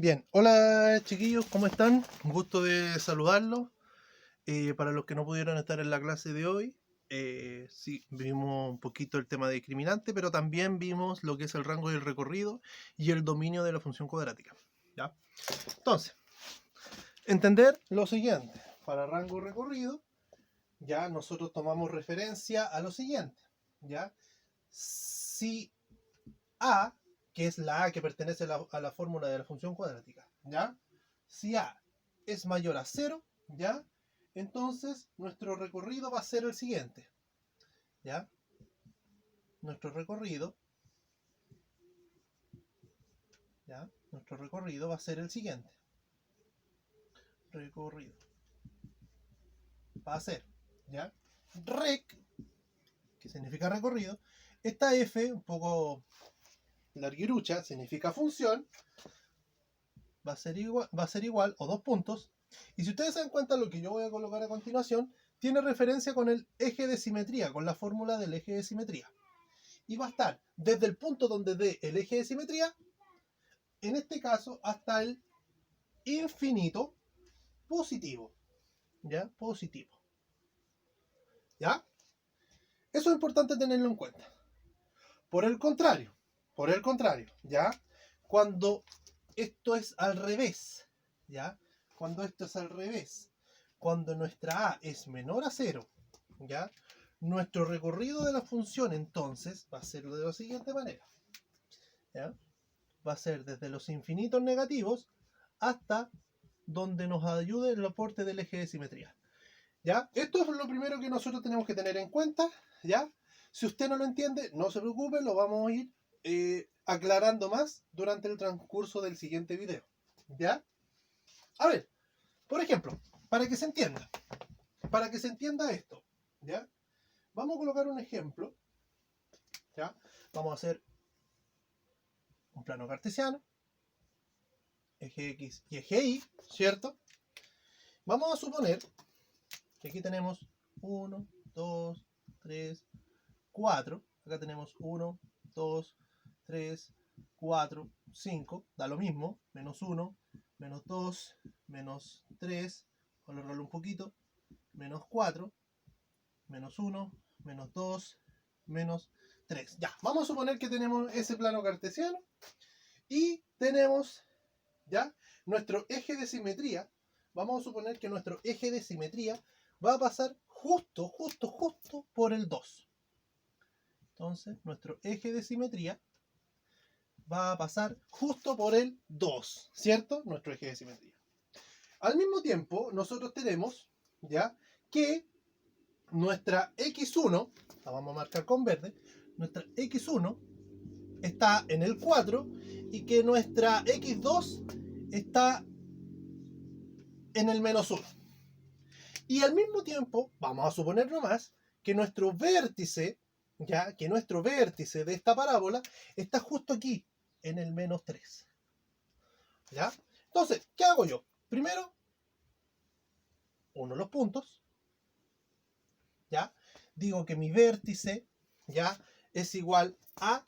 Bien, hola chiquillos, ¿cómo están? Un gusto de saludarlos. Para los que no pudieron estar en la clase de hoy, sí, vimos un poquito el tema de discriminante, pero también vimos lo que es el rango y el recorrido y el dominio de la función cuadrática. ¿Ya? Entonces, entender lo siguiente. Para rango y recorrido, ya nosotros tomamos referencia a lo siguiente. ¿Ya? Si A, que es la A que pertenece a la fórmula de la función cuadrática, ¿ya? Si A es mayor a 0, ¿ya? Entonces nuestro recorrido va a ser el siguiente, ¿ya? Nuestro recorrido, ¿ya? Nuestro recorrido va a ser el siguiente. Recorrido. Va a ser, ¿ya? Rec, que significa recorrido. Esta F, un poco larguirucha, significa función. Va a ser igual, o dos puntos. Y si ustedes se dan cuenta, lo que yo voy a colocar a continuación tiene referencia con el eje de simetría, con la fórmula del eje de simetría. Y va a estar desde el punto donde dé el eje de simetría, en este caso, hasta el infinito positivo. ¿Ya? Positivo. ¿Ya? Eso es importante tenerlo en cuenta. Por el contrario, ¿ya? Cuando esto es al revés, ¿ya? Cuando esto es al revés, cuando nuestra A es menor a 0, ¿ya? Nuestro recorrido de la función entonces va a ser de la siguiente manera, ¿ya? Va a ser desde los infinitos negativos hasta donde nos ayude el aporte del eje de simetría, ¿ya? Esto es lo primero que nosotros tenemos que tener en cuenta, ¿ya? Si usted no lo entiende, no se preocupe, lo vamos a ir aclarando más durante el transcurso del siguiente video, ¿ya? A ver, por ejemplo, para que se entienda esto, ¿ya? Vamos a colocar un ejemplo, ¿ya? Vamos a hacer un plano cartesiano, eje X y eje Y, ¿cierto? Vamos a suponer que aquí tenemos 1, 2, 3, 4. Acá tenemos 1, 2, 3, 4, 5. Da lo mismo. Menos 1, menos 2, menos 3. Vamos a alargarlo un poquito. Menos 4, menos 1, menos 2, menos 3. Ya, vamos a suponer que tenemos ese plano cartesiano y tenemos ya nuestro eje de simetría. Vamos a suponer que nuestro eje de simetría va a pasar justo por el 2. Entonces, nuestro eje de simetría va a pasar justo por el 2, ¿cierto? Nuestro eje de simetría. Al mismo tiempo, nosotros tenemos, ¿ya? Que nuestra X1, la vamos a marcar con verde, nuestra X1 está en el 4 y que nuestra X2 está en el menos 1. Y al mismo tiempo, vamos a suponer nomás que nuestro vértice, ya, que nuestro vértice de esta parábola está justo aquí, en el menos 3. ¿Ya? Entonces, ¿qué hago yo? Primero, uno los puntos, ¿ya? Digo que mi vértice, ¿ya? Es igual a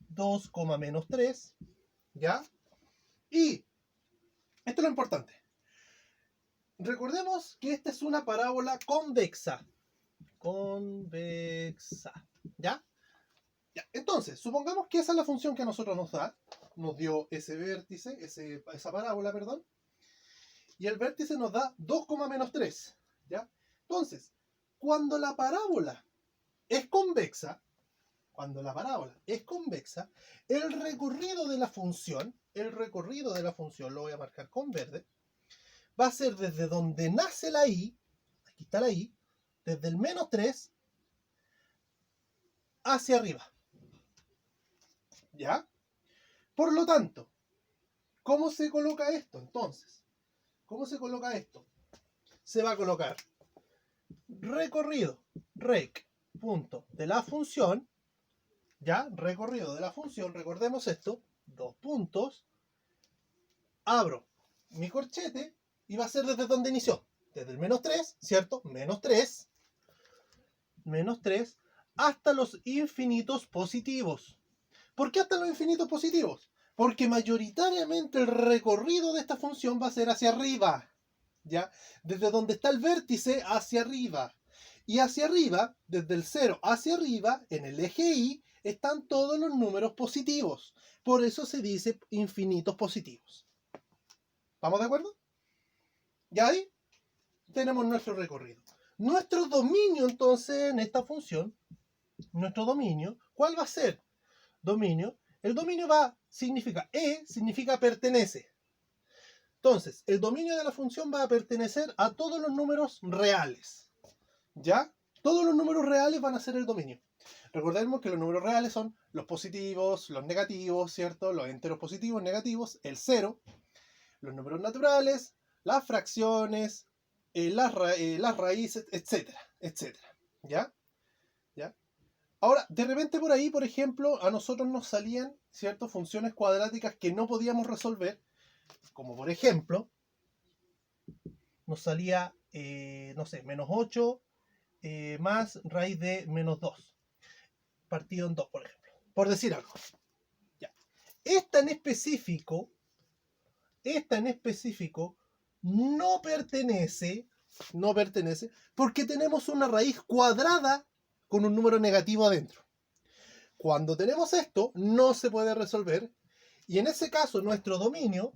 2, menos 3, ¿ya? Y esto es lo importante. Recordemos que esta es una parábola convexa. Convexa, ¿ya? Ya, entonces, supongamos que esa es la función que a nosotros nos dio ese vértice, esa parábola, perdón, y el vértice nos da 2, menos 3, ¿ya? Entonces, cuando la parábola es convexa, el recorrido de la función, lo voy a marcar con verde, va a ser desde donde nace la y, aquí está la y, desde el menos 3 hacia arriba. ¿Ya? Por lo tanto, ¿cómo se coloca esto entonces? ¿Cómo se coloca esto? Se va a colocar recorrido, rec, punto, de la función, ¿ya? Recorrido de la función, recordemos esto, dos puntos, abro mi corchete y va a ser desde donde inició, desde el menos 3, ¿cierto? Menos 3, hasta los infinitos positivos. ¿Por qué hasta los infinitos positivos? Porque mayoritariamente el recorrido de esta función va a ser hacia arriba, ¿ya? Desde donde está el vértice hacia arriba. Y hacia arriba, desde el 0 hacia arriba, en el eje Y, están todos los números positivos. Por eso se dice infinitos positivos. ¿Estamos de acuerdo? Ya ahí tenemos nuestro recorrido. Nuestro dominio, entonces, en esta función, nuestro dominio, ¿cuál va a ser? Dominio. El dominio significa significa pertenece. Entonces, el dominio de la función va a pertenecer a todos los números reales. ¿Ya? Todos los números reales van a ser el dominio. Recordemos que los números reales son los positivos, los negativos, ¿cierto? Los enteros positivos, negativos, el 0, los números naturales, las fracciones, las raíces, etcétera, etcétera. ¿Ya? ¿Ya? Ahora, de repente por ahí, por ejemplo, a nosotros nos salían, ¿cierto? Funciones cuadráticas que no podíamos resolver, como por ejemplo, nos salía, no sé, menos 8 más raíz de menos 2, partido en 2, por ejemplo. Por decir algo. Ya. Esta en específico no pertenece, porque tenemos una raíz cuadrada con un número negativo adentro. Cuando tenemos esto, no se puede resolver. Y en ese caso, nuestro dominio,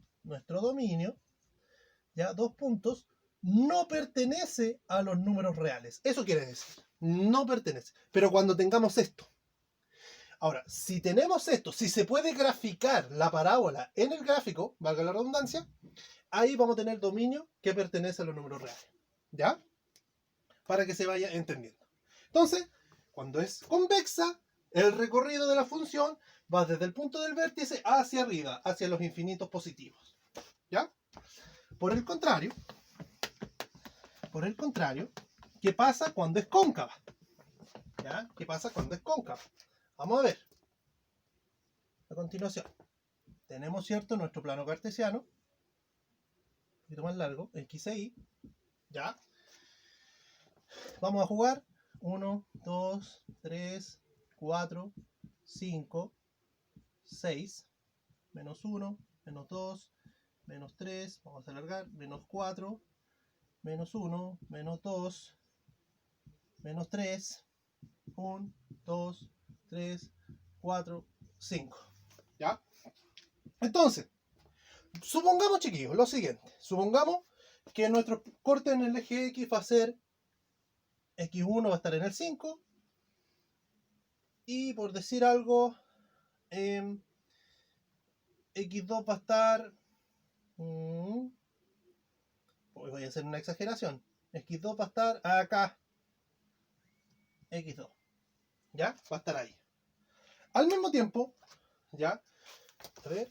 ya, 2 puntos, no pertenece a los números reales. Eso quiere decir, no pertenece. Pero cuando tengamos esto. Ahora, si tenemos esto, si se puede graficar la parábola en el gráfico, valga la redundancia, ahí vamos a tener dominio que pertenece a los números reales. ¿Ya? Para que se vaya entendiendo. Entonces, cuando es convexa, el recorrido de la función va desde el punto del vértice hacia arriba, hacia los infinitos positivos. ¿Ya? Por el contrario, ¿qué pasa cuando es cóncava? ¿Ya? ¿Qué pasa cuando es cóncava? Vamos a ver. A continuación, tenemos, ¿cierto?, nuestro plano cartesiano, un poquito más largo, X e Y. ¿Ya? Vamos a jugar. 1, 2, 3, 4, 5, 6, menos 1, menos 2, menos 3, vamos a alargar, menos 4, menos 1, menos 2, menos 3, 1, 2, 3, 4, 5. ¿Ya? Entonces, supongamos, chiquillos, lo siguiente. Supongamos que nuestro corte en el eje X va a ser X1 va a estar en el 5. Y por decir algo, X2 va a estar... voy a hacer una exageración. X2 va a estar acá. X2. ¿Ya? Va a estar ahí. Al mismo tiempo, ¿ya? A ver.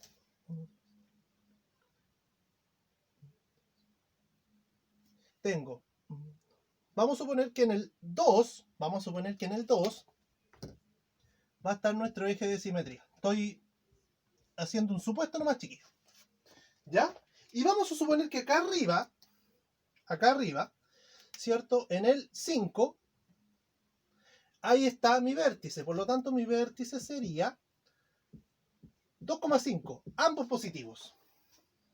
Tengo. Vamos a suponer que en el 2, va a estar nuestro eje de simetría. Estoy haciendo un supuesto nomás chiquito. ¿Ya? Y vamos a suponer que acá arriba, ¿cierto? En el 5, ahí está mi vértice. Por lo tanto, mi vértice sería 2,5. Ambos positivos.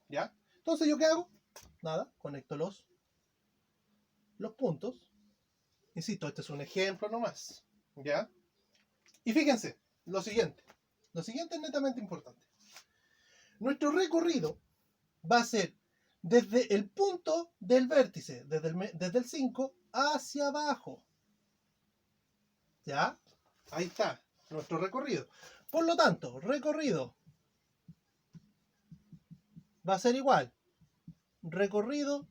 ¿Ya? Entonces, ¿yo qué hago? Nada, conecto los puntos. Insisto, este es un ejemplo nomás. ¿Ya? Y fíjense, lo siguiente es netamente importante. Nuestro recorrido va a ser desde el punto del vértice, desde el 5 hacia abajo. ¿Ya? Ahí está nuestro recorrido. Por lo tanto, recorrido va a ser igual. Recorrido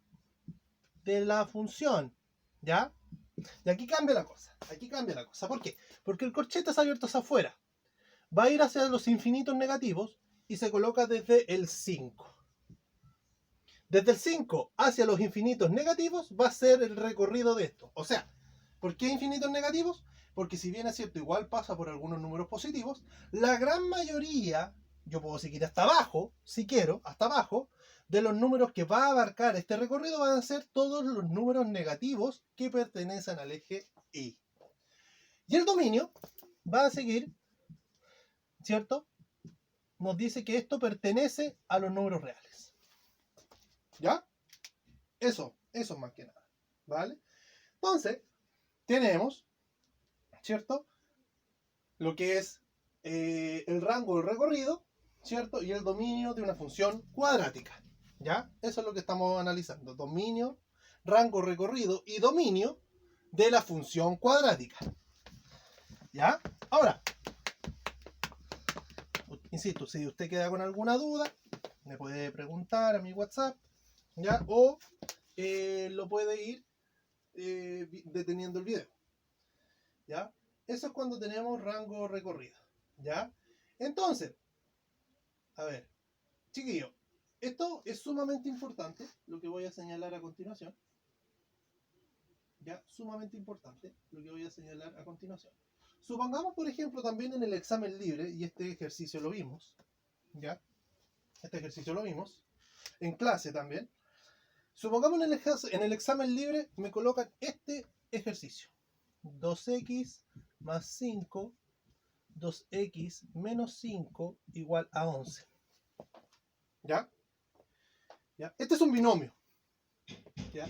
de la función. ¿Ya? Y aquí cambia la cosa. ¿Por qué? Porque el corchete es abierto hacia afuera. Va a ir hacia los infinitos negativos y se coloca desde el 5. Desde el 5 hacia los infinitos negativos va a ser el recorrido de esto. O sea, ¿por qué infinitos negativos? Porque si bien es cierto, igual pasa por algunos números positivos, la gran mayoría, yo puedo seguir hasta abajo, si quiero, hasta abajo, de los números que va a abarcar este recorrido van a ser todos los números negativos que pertenecen al eje Y. Y el dominio va a seguir, ¿cierto?, nos dice que esto pertenece a los números reales. ¿Ya? Eso más que nada. ¿Vale? Entonces, tenemos, ¿cierto? Lo que es el rango del recorrido, ¿cierto? Y el dominio de una función cuadrática. ¿Ya? Eso es lo que estamos analizando. Dominio, rango, recorrido y dominio de la función cuadrática. ¿Ya? Ahora, insisto, si usted queda con alguna duda, me puede preguntar a mi WhatsApp, ¿ya? O lo puede ir deteniendo el video. ¿Ya? Eso es cuando tenemos rango recorrido. ¿Ya? Entonces, a ver, chiquillos, esto es sumamente importante, lo que voy a señalar a continuación. ¿Ya? Sumamente importante lo que voy a señalar a continuación. Supongamos, por ejemplo, también en el examen libre, y este ejercicio lo vimos, ¿ya? Este ejercicio lo vimos, en clase también. Supongamos en el examen libre me colocan este ejercicio. 2x más 5, 2x menos 5 igual a 11. ¿Ya? ¿Ya? Este es un binomio. ¿Ya?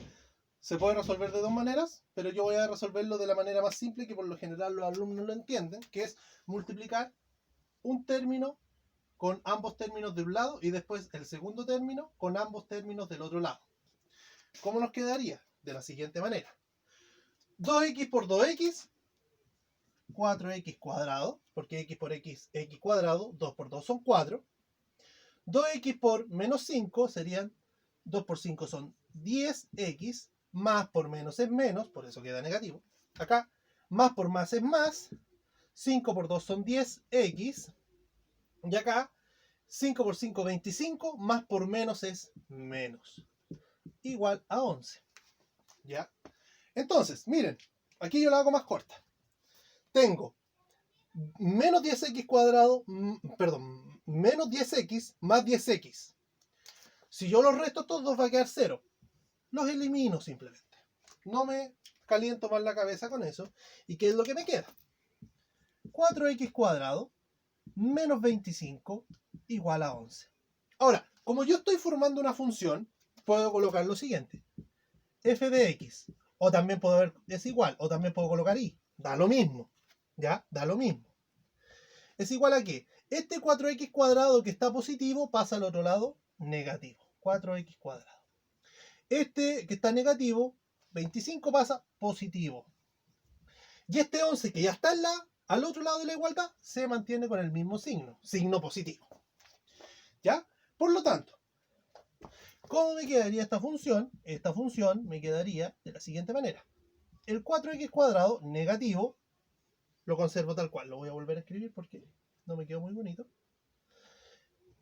Se puede resolver de dos maneras, pero yo voy a resolverlo de la manera más simple, que por lo general los alumnos lo entienden, que es multiplicar un término con ambos términos de un lado y después el segundo término con ambos términos del otro lado. ¿Cómo nos quedaría? De la siguiente manera. 2x por 2x, 4x cuadrado, porque x por x, x cuadrado, 2 por 2 son 4. 2x por menos 5 serían, 2 por 5 son 10x, más por menos es menos, por eso queda negativo. Acá, más por más es más, 5 por 2 son 10x, y acá, 5 por 5, 25, más por menos es menos, igual a 11. ¿Ya? Entonces, miren, aquí yo la hago más corta. Tengo menos 10x cuadrado, perdón, menos 10x más 10x. Si yo los resto todos va a quedar 0. Los elimino simplemente. No me caliento más la cabeza con eso. ¿Y qué es lo que me queda? 4x cuadrado menos 25 igual a 11. Ahora, como yo estoy formando una función, puedo colocar lo siguiente. F de x. O también puedo ver es igual. O también puedo colocar y. Da lo mismo. ¿Ya? Da lo mismo. Es igual a que este 4x cuadrado que está positivo pasa al otro lado negativo. 4x cuadrado. Este que está negativo, 25 pasa positivo. Y este 11 que ya está al otro lado de la igualdad, se mantiene con el mismo signo. Signo positivo. ¿Ya? Por lo tanto, ¿cómo me quedaría esta función? Esta función me quedaría de la siguiente manera. El 4x cuadrado negativo, lo conservo tal cual. Lo voy a volver a escribir porque no me quedó muy bonito.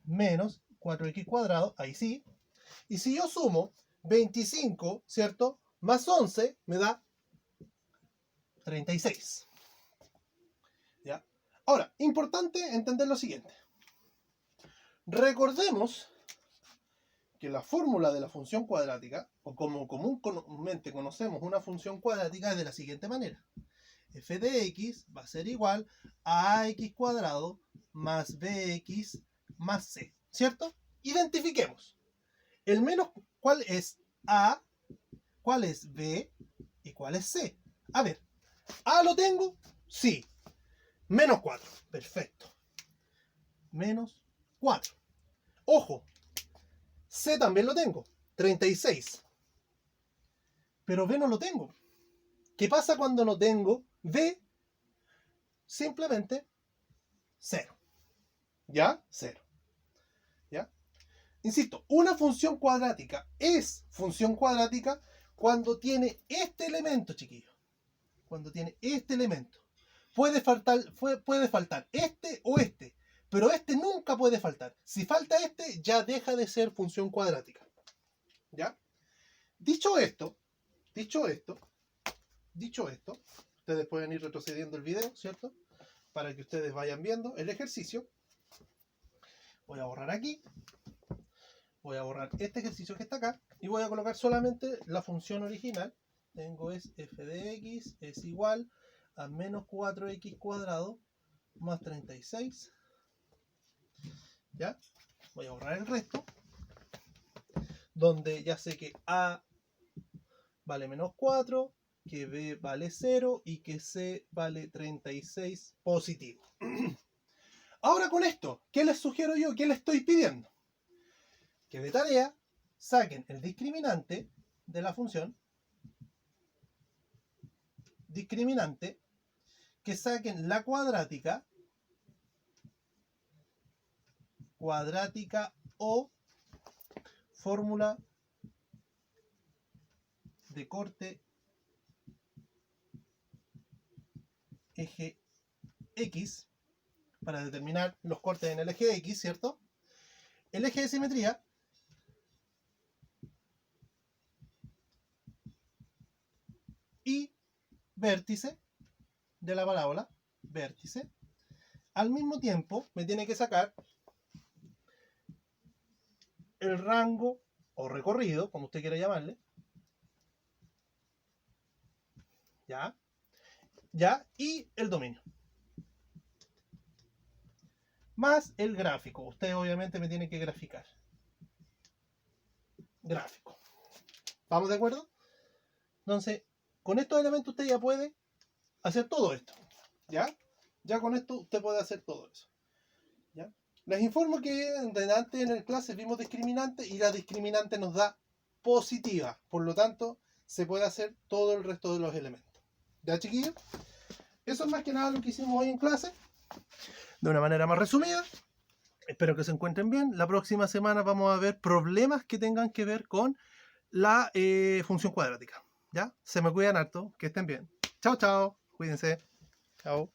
Menos 4x cuadrado, ahí sí. Y si yo sumo 25, ¿cierto? Más 11 me da 36. ¿Ya? Ahora, importante entender lo siguiente. Recordemos que la fórmula de la función cuadrática, o como comúnmente conocemos una función cuadrática, es de la siguiente manera. F de x va a ser igual a ax cuadrado más bx más c. ¿Cierto? Identifiquemos. El menos, ¿cuál es a? ¿Cuál es b? ¿Y cuál es c? A ver, a lo tengo, sí. Menos 4, perfecto. Menos 4. Ojo, C también lo tengo, 36. Pero B no lo tengo. ¿Qué pasa cuando no tengo B? Simplemente 0. ¿Ya? 0. ¿Ya? Insisto, una función cuadrática es función cuadrática cuando tiene este elemento, chiquillos. Cuando tiene este elemento. Puede faltar este o este, pero este nunca puede faltar. Si falta este, ya deja de ser función cuadrática. ¿Ya? Dicho esto, ustedes pueden ir retrocediendo el video, ¿cierto? Para que ustedes vayan viendo el ejercicio. Voy a borrar aquí. Voy a borrar este ejercicio que está acá. Y voy a colocar solamente la función original. Tengo es f de x es igual a menos 4x cuadrado más 36 ¿Ya? Voy a borrar el resto. Donde ya sé que A vale menos 4, que B vale 0 y que C vale 36 positivo. Ahora con esto, ¿qué les sugiero yo? ¿Qué les estoy pidiendo? Que de tarea saquen el discriminante de la función, que saquen la cuadrática o fórmula de corte eje X para determinar los cortes en el eje X, ¿cierto? El eje de simetría y vértice de la parábola, vértice. Al mismo tiempo me tiene que sacar el rango o recorrido, como usted quiera llamarle, ¿ya? Y el dominio. Más el gráfico. Usted obviamente me tiene que graficar. Gráfico. ¿Estamos de acuerdo? Entonces, con estos elementos usted ya puede hacer todo esto. ¿Ya? Ya con esto usted puede hacer todo eso. ¿Ya? Les informo que antes en el clase vimos discriminante y la discriminante nos da positiva. Por lo tanto, se puede hacer todo el resto de los elementos. ¿Ya, chiquillos? Eso es más que nada lo que hicimos hoy en clase. De una manera más resumida. Espero que se encuentren bien. La próxima semana vamos a ver problemas que tengan que ver con la función cuadrática. ¿Ya? Se me cuidan harto. Que estén bien. Chao, chao. Cuídense. Chao.